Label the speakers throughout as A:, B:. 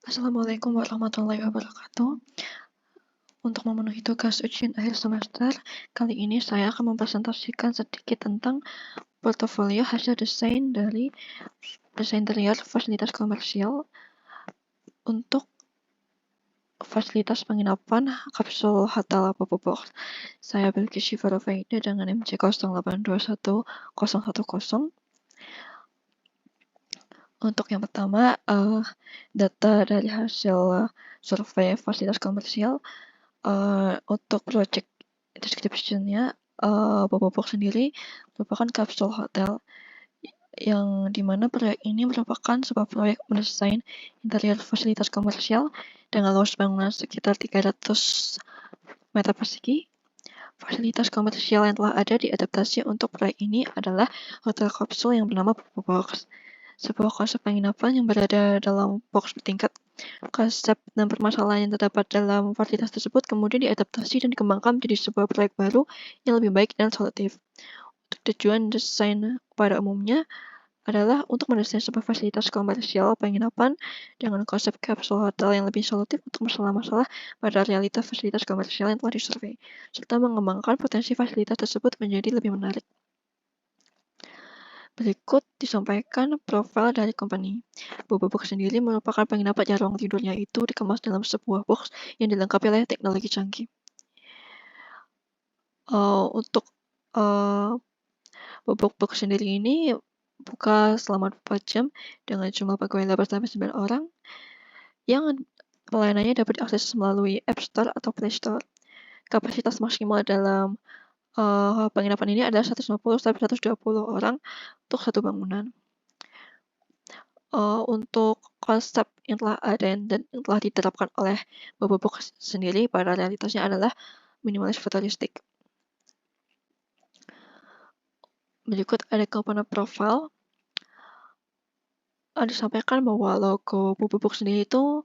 A: Assalamualaikum warahmatullahi wabarakatuh. Untuk memenuhi tugas ujian akhir semester, kali ini saya akan mempresentasikan sedikit tentang portofolio hasil desain dari desain interior fasilitas komersial untuk fasilitas penginapan kapsul hotel Bobo Box. Saya Bilqis Syifa Rofaida dengan MC 08210110. Untuk yang pertama, data dari hasil survei fasilitas komersial. Untuk project description-nya, Bobo Box sendiri merupakan kapsul hotel yang dimana proyek ini merupakan sebuah proyek mendesain interior fasilitas komersial dengan luas bangunan sekitar 300 meter persegi. Fasilitas komersial yang telah ada diadaptasi untuk proyek ini adalah hotel kapsul yang bernama Bobo Box, sebuah konsep penginapan yang berada dalam box bertingkat. Konsep dan permasalahan yang terdapat dalam fasilitas tersebut kemudian diadaptasi dan dikembangkan menjadi sebuah proyek baru yang lebih baik dan solutif. Untuk tujuan desain pada umumnya adalah untuk mendesain sebuah fasilitas komersial penginapan dengan konsep kapsul hotel yang lebih solutif untuk masalah-masalah pada realitas fasilitas komersial yang telah disurvei, serta mengembangkan potensi fasilitas tersebut menjadi lebih menarik. Berikut disampaikan profil dari company. Bobo Box sendiri merupakan penginapan yang ruang tidurnya itu dikemas dalam sebuah box yang dilengkapi oleh teknologi canggih. Untuk Bobo Box sendiri ini buka selama 24 jam dengan jumlah pegawai 8-9 orang yang pelayanannya dapat diakses melalui App Store atau Play Store. Kapasitas maksimal dalam penginapan ini adalah 150-120 orang untuk satu bangunan. Untuk konsep yang telah ada dan yang telah diterapkan oleh Bobo Box sendiri pada realitasnya adalah minimalis futuristik. Berikut ada komponen profil. Disampaikan bahwa logo Bobo Box sendiri itu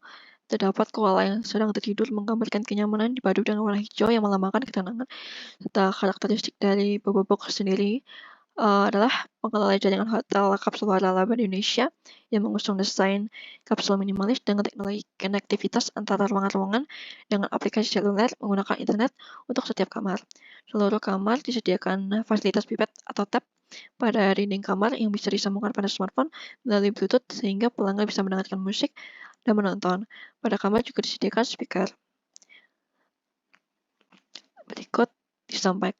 A: terdapat koala yang sedang tertidur menggambarkan kenyamanan dipadu dengan warna hijau yang melambangkan ketenangan. Serta karakteristik dari Bobo Box sendiri adalah pengelola jaringan hotel kapsul waralaba di Indonesia yang mengusung desain kapsul minimalis dengan teknologi konektivitas antara ruangan-ruangan dengan aplikasi seluler menggunakan internet untuk setiap kamar. Seluruh kamar disediakan fasilitas pipet atau tap pada dinding kamar yang bisa disambungkan pada smartphone melalui Bluetooth sehingga pelanggan bisa mendengarkan musik dan menonton. Pada kamar juga disediakan speaker. Berikut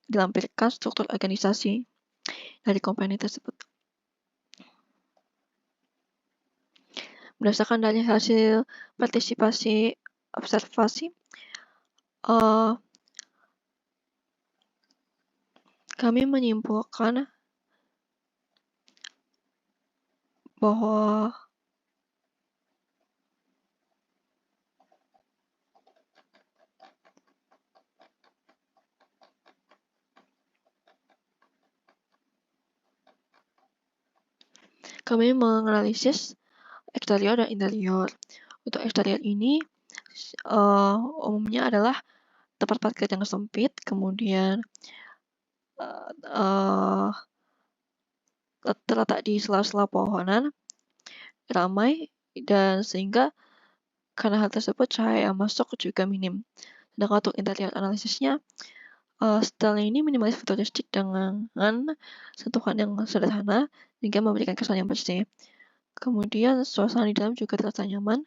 A: dilampirkan struktur organisasi dari company tersebut. Berdasarkan dari hasil partisipasi observasi, kami menyimpulkan bahwa kami menganalisis eksterior dan interior. Untuk eksterior ini umumnya adalah tempat parkir yang sempit, kemudian terletak di sela-sela pohonan, ramai, dan sehingga karena hal tersebut cahaya yang masuk juga minim. Sedangkan untuk interior analisisnya, stylenya ini minimalis futuristik dengan sentuhan yang sederhana hingga memberikan kesan yang bersih. Kemudian suasana di dalam juga terasa nyaman,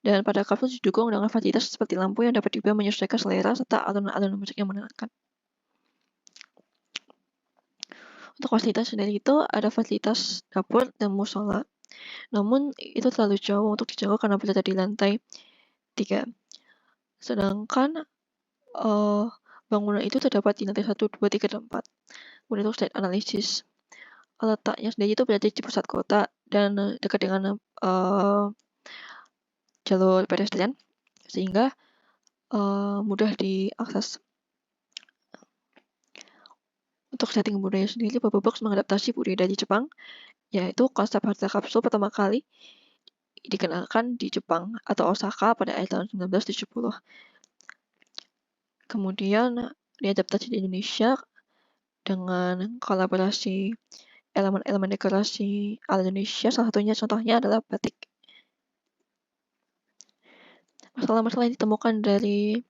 A: dan pada kapsul didukung dengan fasilitas seperti lampu yang dapat diubah menyesuaikan selera serta alunan-alunan musik yang menenangkan. Untuk fasilitas sendiri itu ada fasilitas dapur dan musola. Namun itu terlalu jauh untuk dijangkau karena berada di lantai 3. Sedangkan bangunan itu terdapat di lantai 1, 2, 3, dan 4. Kemudian untuk site analisis, letaknya sendiri itu berada di pusat kota dan dekat dengan jalur pedestrian sehingga mudah diakses. Untuk setting budaya sendiri, Bobo Box mengadaptasi budaya dari Jepang, yaitu konsep hotel kapsul pertama kali dikenalkan di Jepang atau Osaka pada akhir tahun 1970. Kemudian diadaptasi di Indonesia dengan kolaborasi elemen-elemen dekorasi ala Indonesia, salah satunya contohnya adalah batik. Masalah-masalah yang ditemukan dari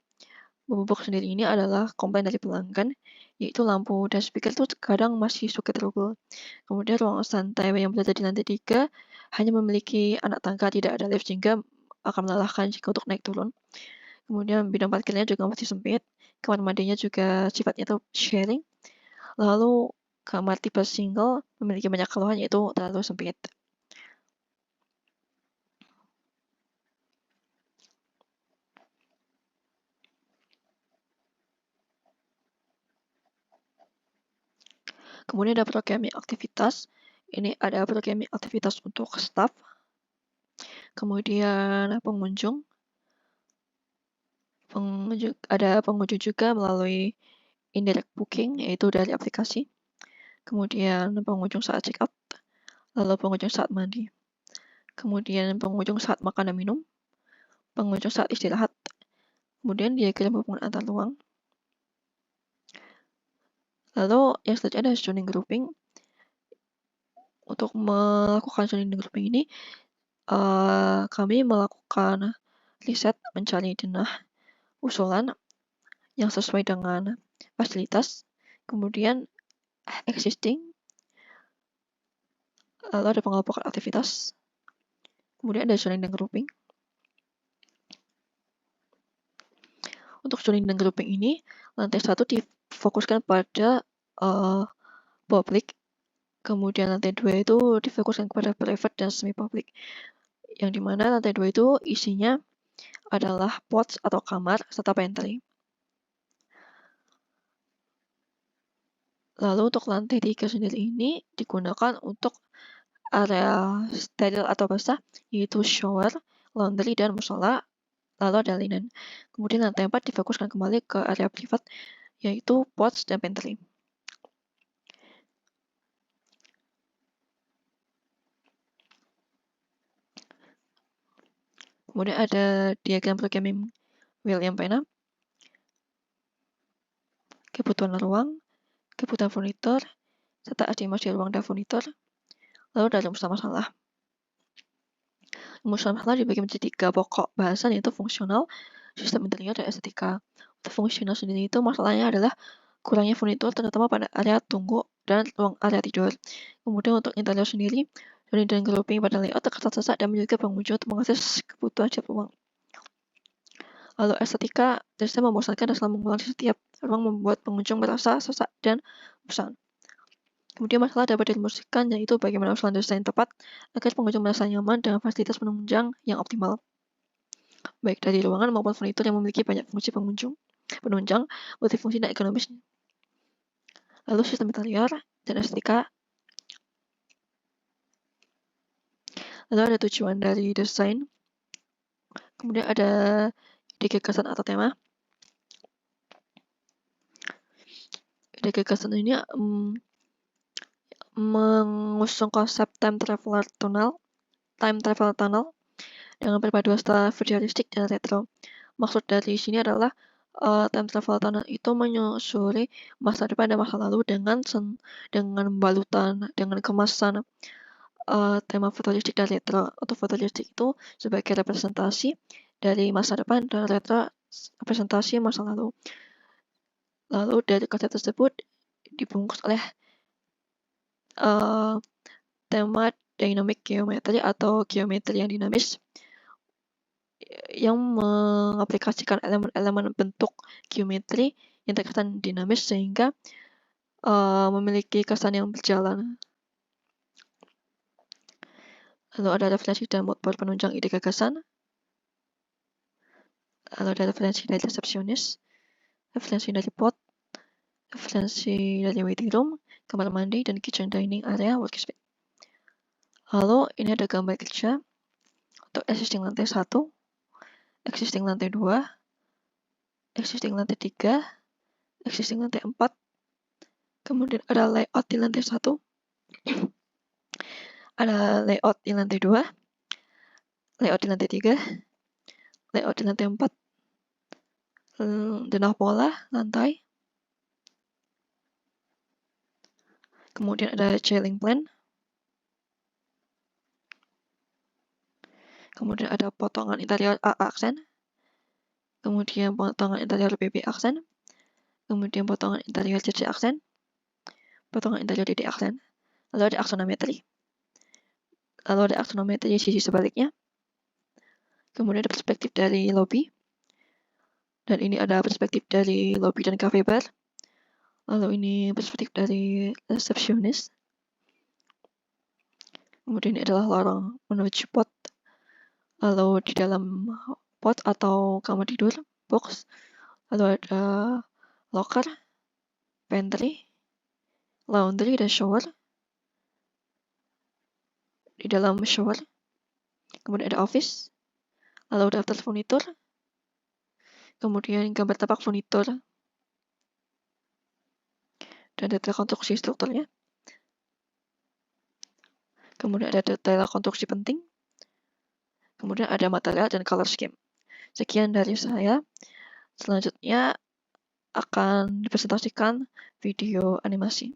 A: Bobok sendiri ini adalah komplain dari pelanggan, yaitu lampu dan speaker itu kadang masih suka trouble. Kemudian ruang santai yang berada di lantai 3 hanya memiliki anak tangga, tidak ada lift sehingga akan melelahkan jika untuk naik turun. Kemudian bidang parkirnya juga masih sempit, kamar mandinya juga sifatnya itu sharing. Lalu kamar tipe single memiliki banyak keluhan yaitu terlalu sempit. Kemudian ada programming aktivitas. Ini ada programming aktivitas untuk staff. Kemudian pengunjung ada pengunjung juga melalui indirect booking, yaitu dari aplikasi. Kemudian pengunjung saat check out, lalu pengunjung saat mandi. Kemudian pengunjung saat makan dan minum, pengunjung saat istirahat. Kemudian diagram hubungan antar ruang. Lalu yang selanjutnya ada zoning grouping. Untuk melakukan zoning grouping ini, kami melakukan riset mencari denah usulan yang sesuai dengan fasilitas, kemudian existing, lalu ada pengelompokan aktivitas, kemudian ada zoning dan grouping. Untuk zoning dan grouping ini, lantai 1 difokuskan pada public, kemudian lantai 2 itu difokuskan kepada private dan semi-public, yang dimana lantai 2 itu isinya adalah pods atau kamar serta pantry. Lalu untuk lantai 3 sendiri ini digunakan untuk area steril atau basah, yaitu shower, laundry, dan musola, lalu ada linen. Kemudian lantai 4 difokuskan kembali ke area privat, yaitu pods dan pantry. Kemudian ada diagram programming William Pena, kebutuhan ruang, kebutuhan furnitur, serta estimasi ruang dan furnitur. Lalu ada rumus masalah. Rumus masalah dibagi menjadi 3 pokok bahasan, yaitu fungsional, sistem interior, dan estetika. Untuk fungsional sendiri itu masalahnya adalah kurangnya furnitur terutama pada area tunggu dan ruang area tidur. Kemudian untuk interior sendiri, zoning dan grouping pada layout terkesan dan menyulitkan pengunjung untuk mengakses kebutuhan setiap ruang. Lalu estetika, desain membosankan dan selalu mengulang setiap ruang membuat pengunjung merasa sesak dan bosan. Kemudian masalah dapat dirumuskan, yaitu bagaimana usulan desain tepat agar pengunjung merasa nyaman dengan fasilitas penunjang yang optimal, baik dari ruangan maupun furnitur yang memiliki banyak fungsi penunjang, multifungsi dan ekonomis. Lalu sistem interior dan estetika. Lalu ada tujuan dari desain. Kemudian ada ide gagasan atau tema. Ide gagasan ini mengusung konsep time travel tunnel dengan perpaduan style futuristik dan retro. Maksud dari sini adalah time travel tunnel itu menyusuri masa depan dan masa lalu dengan balutan, dengan kemasan tema futuristik dan retro. Untuk futuristik itu sebagai representasi dari masa depan dan retro representasi masa lalu. Lalu dari konsep tersebut dibungkus oleh tema dynamic geometry atau geometri yang dinamis yang mengaplikasikan elemen-elemen bentuk geometri yang terkesan dinamis sehingga memiliki kesan yang berjalan. Lalu ada referensi dan mood board penunjang ide gagasan. Lalu ada referensi dari resepsionis, referensi dari pot, referensi dari waiting room, kamar mandi, dan kitchen dining area workspace. Lalu ini ada gambar kerja untuk existing lantai 1, existing lantai 2, existing lantai 3, existing lantai 4, kemudian ada layout di lantai 1, ada layout di lantai 2, layout di lantai 3, layout di lantai 4, denah pola lantai, kemudian ada ceiling plan, kemudian ada potongan interior aksen, kemudian potongan interior BB aksen, kemudian potongan interior CC aksen, potongan interior DD aksen, lalu ada aksonometri. Lalu ada aksonometri sisi sebaliknya, kemudian ada perspektif dari lobby, dan ini ada perspektif dari lobby dan cafe bar. Lalu ini perspektif dari resepsionis. Kemudian ini adalah lorong menuju pot. Lalu di dalam pot atau kamar tidur, box, lalu ada locker, pantry, laundry, dan shower. Di dalam shower, kemudian ada office, lalu daftar furnitur, kemudian gambar tapak furnitur, dan detail konstruksi strukturnya. Kemudian ada detail konstruksi penting, kemudian ada material dan color scheme. Sekian dari saya. Selanjutnya akan dipresentasikan video animasi.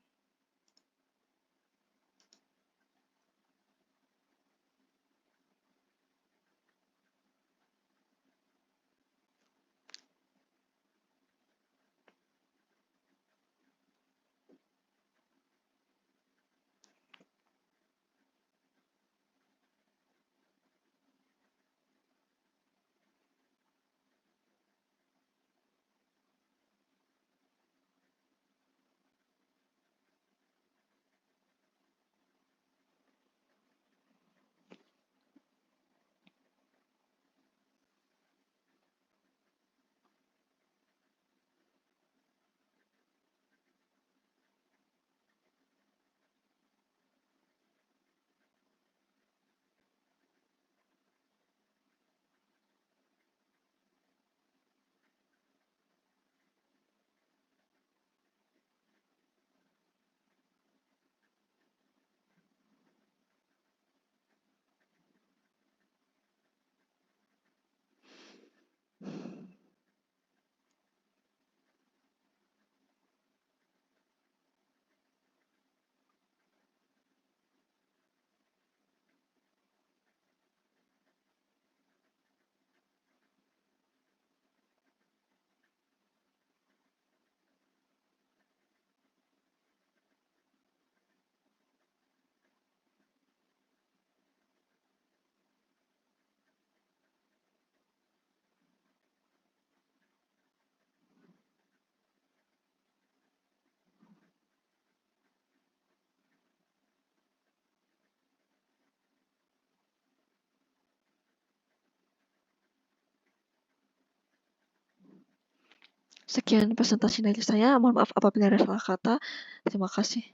A: Sekian presentasi dari saya. Mohon maaf apabila ada salah kata. Terima kasih.